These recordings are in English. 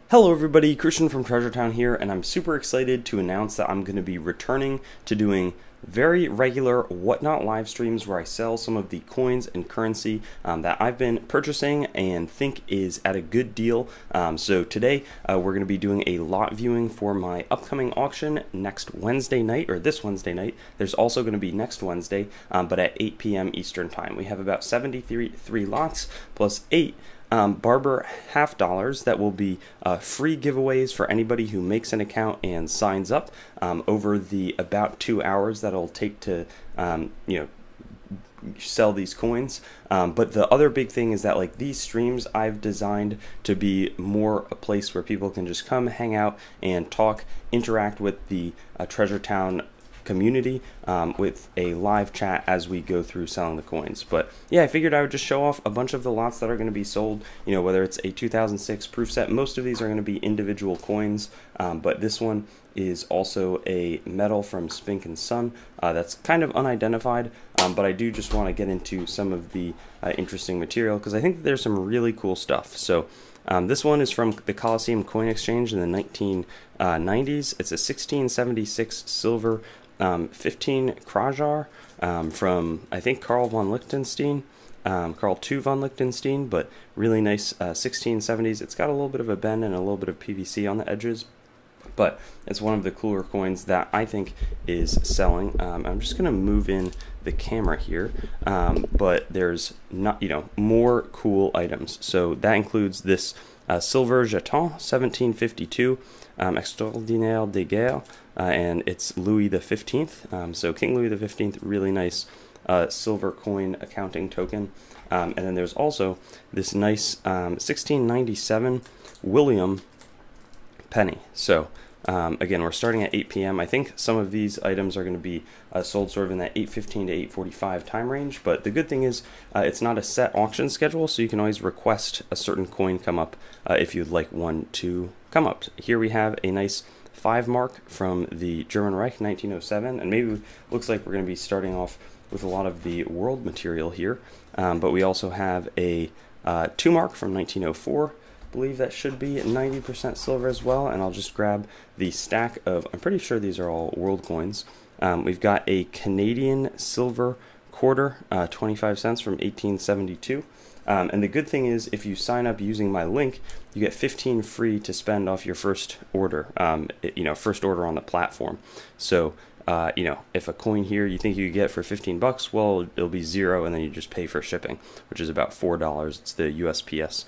Hello everybody, Christian from Treasure Town here, and I'm super excited to announce that I'm going to be returning to doing very regular Whatnot live streams where I sell some of the coins and currency that I've been purchasing and think is at a good deal. So today we're going to be doing a lot viewing for my upcoming auction next Wednesday night, or this Wednesday night. There's also going to be next Wednesday, but at 8 p.m. Eastern Time. We have about 73 lots plus 8 Barber Half Dollars that will be free giveaways for anybody who makes an account and signs up over the about 2 hours that it'll take to sell these coins. But the other big thing is that like these streams I've designed to be more a place where people can just come hang out and talk, interact with the Treasure Town community with a live chat as we go through selling the coins. But yeah, I figured I would just show off a bunch of the lots that are going to be sold, whether it's a 2006 proof set. Most of these are going to be individual coins, but this one is also a medal from Spink and Son that's kind of unidentified, but I do just want to get into some of the interesting material because I think that there's some really cool stuff. So this one is from the Coliseum Coin Exchange in the 1990s. It's a 1676 silver 15 Krajar from, I think, Carl von Liechtenstein, Carl II von Liechtenstein, but really nice 1670s. It's got a little bit of a bend and a little bit of PVC on the edges, but it's one of the cooler coins that I think is selling. I'm just going to move in the camera here, but there's not, more cool items. So that includes this silver jeton, 1752, Extraordinaire de Guerre, and it's Louis XV. So King Louis XV, really nice silver coin accounting token. And then there's also this nice 1697 William penny. So again, we're starting at 8 p.m. I think some of these items are going to be sold sort of in that 8:15 to 8:45 time range, but the good thing is it's not a set auction schedule, so you can always request a certain coin come up if you'd like one to come up. Here we have a nice 5 mark from the German Reich, 1907, and maybe looks like we're going to be starting off with a lot of the world material here, but we also have a 2 mark from 1904. Believe that should be 90% silver as well, and I'll just grab the stack of, I'm pretty sure these are all world coins. We've got a Canadian silver quarter, 25 cents from 1872. And the good thing is, if you sign up using my link, you get 15 free to spend off your first order, first order on the platform. So, if a coin here you think you get for 15 bucks, well, it'll be 0, and then you just pay for shipping, which is about $4. It's the USPS,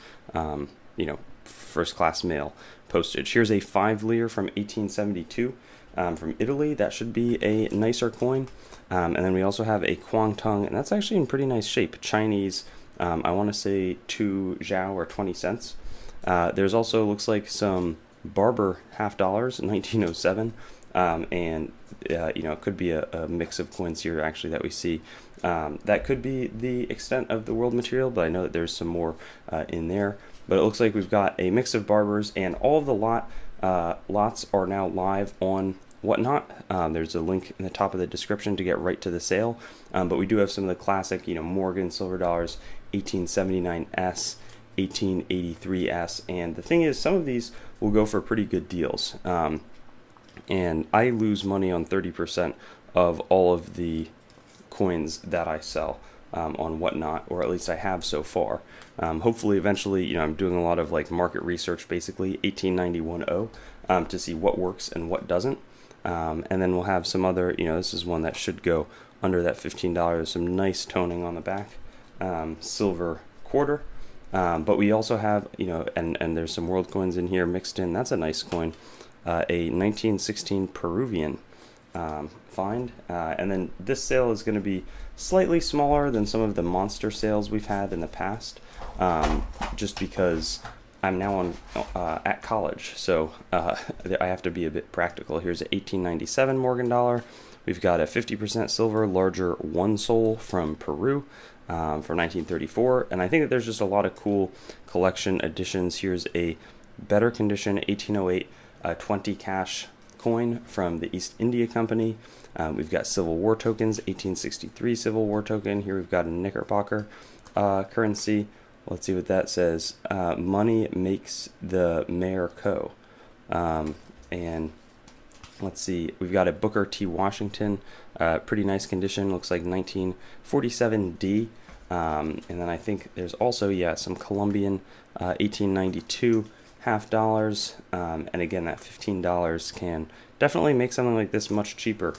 first class mail postage. Here's a 5 lire from 1872 from Italy. That should be a nicer coin. And then we also have a Kwangtung, and that's actually in pretty nice shape. Chinese, I want to say 2 GAW or 20 cents. There's also, looks like, some Barber Half Dollars, 1907. And it could be a mix of coins here actually that we see. That could be the extent of the world material, but I know that there's some more in there. But it looks like we've got a mix of Barbers, and all of the lots are now live on Whatnot. There's a link in the top of the description to get right to the sale. But we do have some of the classic, Morgan silver dollars, 1879S, 1883S, and the thing is, some of these will go for pretty good deals. And I lose money on 30% of all of the coins that I sell on Whatnot, or at least I have so far. Hopefully eventually, I'm doing a lot of like market research, basically 18910, to see what works and what doesn't. And then we'll have some other, this is one that should go under that $15, some nice toning on the back, silver quarter. But we also have, and there's some world coins in here mixed in. That's a nice coin. A 1916 Peruvian find, and then this sale is going to be slightly smaller than some of the monster sales we've had in the past, just because I'm now on at college, so I have to be a bit practical. Here's an 1897 Morgan dollar. We've got a 50% silver larger 1 sol from Peru from 1934, and I think that there's just a lot of cool collection additions. Here's a better condition 1808 20 cash coin from the East India Company. We've got Civil War tokens, 1863 Civil War token. Here we've got a Knickerbocker currency, let's see what that says. Money makes the mayor co. And let's see, we've got a Booker T. Washington, pretty nice condition, looks like 1947D. And then I think there's also, yeah, some Colombian 1892 half dollars. And again, that $15 can definitely make something like this much cheaper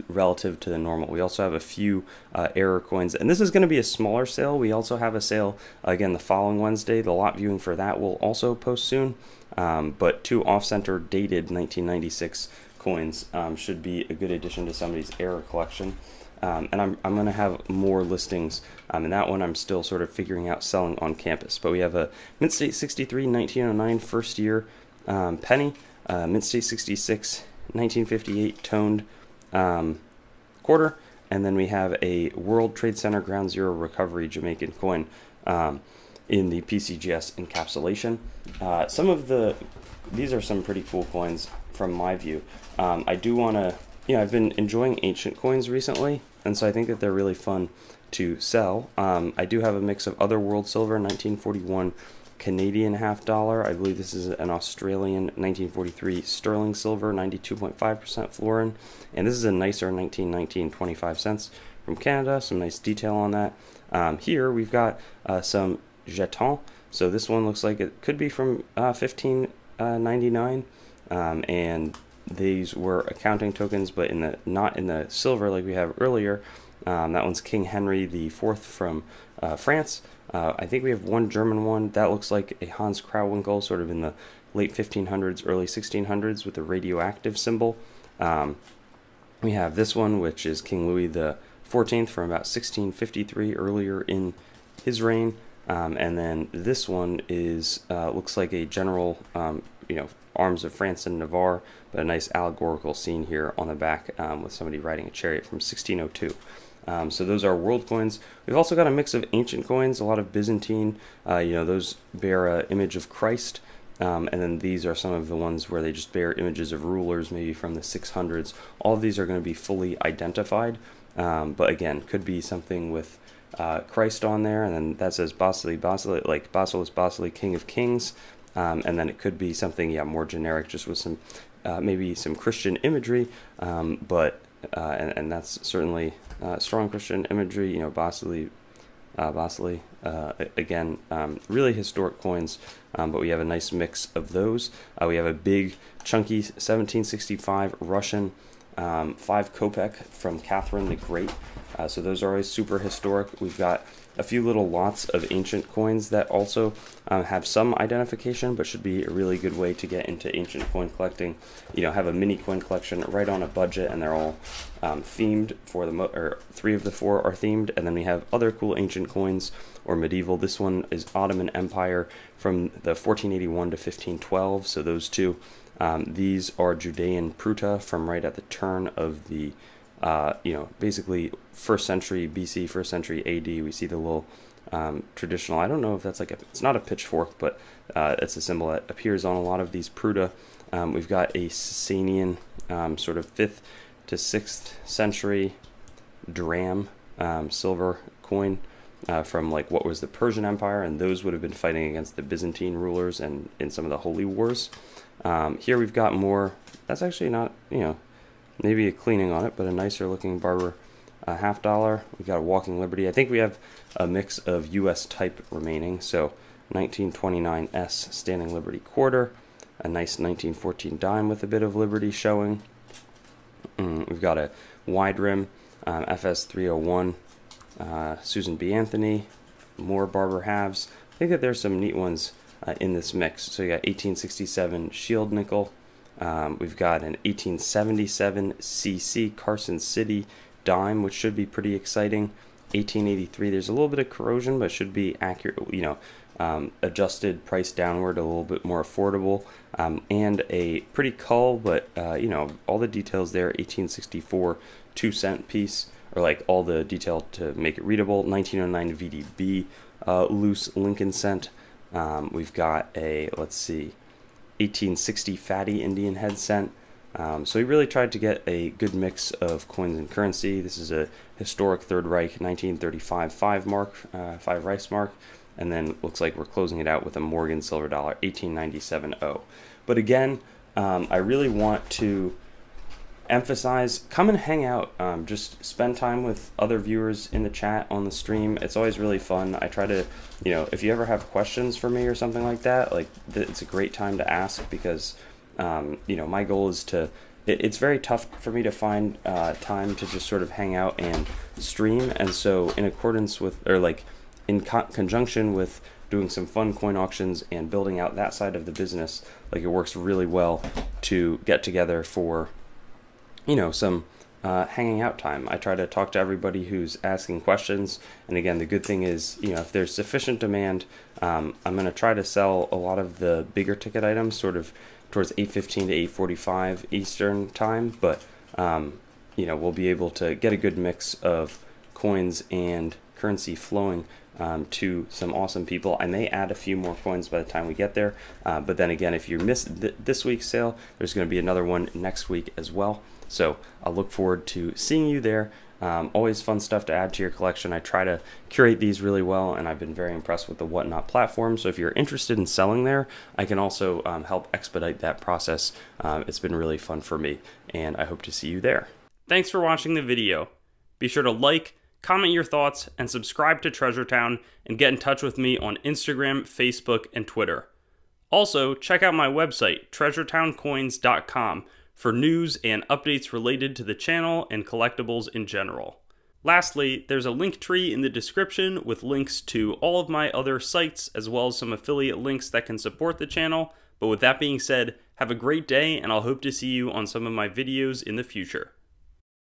relative to the normal. We also have a few error coins, and this is going to be a smaller sale. We also have a sale again the following Wednesday. The lot viewing for that will also post soon, but 2 off-center dated 1996 coins should be a good addition to somebody's error collection. And I'm going to have more listings, and that one I'm still sort of figuring out selling on campus. But we have a Mint State 63 1909 first year penny, Mint State 66 1958 toned quarter, and then we have a World Trade Center Ground Zero Recovery Jamaican coin in the PCGS encapsulation. These are some pretty cool coins from my view. I do want to, I've been enjoying ancient coins recently, and so I think that they're really fun to sell. I do have a mix of other world silver, 1941 Canadian half dollar. I believe this is an Australian 1943 sterling silver, 92.5% fluorine, and this is a nicer 1919 25 cents from Canada. Some nice detail on that. Here we've got some jetons. So this one looks like it could be from 1599, and these were accounting tokens, but not in the silver like we have earlier. That one's King Henry IV from France. I think we have one German one that looks like a Hans Krautwinkel, sort of in the late 1500s, early 1600s, with the radioactive symbol. We have this one, which is King Louis XIV from about 1653, earlier in his reign. And then this one is looks like a general, arms of France and Navarre, but a nice allegorical scene here on the back with somebody riding a chariot from 1602. So those are world coins. We've also got a mix of ancient coins, a lot of Byzantine. Those bear an image of Christ, and then these are some of the ones where they just bear images of rulers, maybe from the 600s. All of these are going to be fully identified, but again, could be something with Christ on there, and then that says Basileus, like Basileus, King of Kings, and then it could be something, more generic, just with some maybe some Christian imagery, but and that's certainly strong Christian imagery. Basileus, again, really historic coins, but we have a nice mix of those. We have a big, chunky 1765 Russian 5 kopek from Catherine the Great. So those are always super historic. We've got a few little lots of ancient coins that also have some identification, but should be a really good way to get into ancient coin collecting. Have a mini coin collection right on a budget, and they're all themed for or 3 of the 4 are themed. And then we have other cool ancient coins or medieval. This one is Ottoman Empire from the 1481 to 1512. So those two. These are Judean Pruta from right at the turn of the basically 1st century BC, 1st century AD. We see the little traditional, I don't know if that's it's not a pitchfork, but it's a symbol that appears on a lot of these Pruta. We've got a Sasanian sort of 5th to 6th century dram silver coin from what was the Persian Empire, and those would have been fighting against the Byzantine rulers and in some of the holy wars. Here we've got more, that's actually not, maybe a cleaning on it, but a nicer looking Barber half dollar. We've got a Walking Liberty. I think we have a mix of US type remaining, so 1929 S Standing Liberty quarter, a nice 1914 dime with a bit of Liberty showing. We've got a wide rim FS 301 Susan B. Anthony, more Barber halves. I think that there's some neat ones in this mix. So you got 1867 Shield Nickel. We've got an 1877 CC Carson City dime, which should be pretty exciting. 1883, there's a little bit of corrosion, but should be accurate, adjusted price downward, a little bit more affordable, and a pretty cull, but all the details there. 1864 2-cent piece, or all the detail to make it readable. 1909 VDB loose Lincoln cent. We've got a, let's see, 1860 fatty Indian head cent, So we really tried to get a good mix of coins and currency. This is a historic Third Reich 1935 5 Reichs mark, and then looks like we're closing it out with a Morgan silver dollar 1897.0. But again, I really want to emphasize, come and hang out, just spend time with other viewers in the chat on the stream. It's always really fun. I try to, if you ever have questions for me or something like that, like it's a great time to ask, because my goal is to, it's very tough for me to find time to just sort of hang out and stream. And so in accordance with, or like in conjunction with doing some fun coin auctions and building out that side of the business, like it works really well to get together for, some hanging out time. I try to talk to everybody who's asking questions. And again, the good thing is, if there's sufficient demand, I'm going to try to sell a lot of the bigger ticket items sort of towards 8:15 to 8:45 Eastern time, but we'll be able to get a good mix of coins and currency flowing to some awesome people. I may add a few more coins by the time we get there, but then again, if you missed this week's sale, there's going to be another one next week as well. So I'll look forward to seeing you there. Always fun stuff to add to your collection. I try to curate these really well, and I've been very impressed with the Whatnot platform. So if you're interested in selling there, I can also help expedite that process. It's been really fun for me, and I hope to see you there. Thanks for watching the video. Be sure to like, comment your thoughts, and subscribe to Treasure Town, and get in touch with me on Instagram, Facebook, and Twitter. Also, check out my website, treasuretowncoins.com, for news and updates related to the channel and collectibles in general. Lastly, there's a link tree in the description with links to all of my other sites, as well as some affiliate links that can support the channel. But with that being said, have a great day, and I'll hope to see you on some of my videos in the future.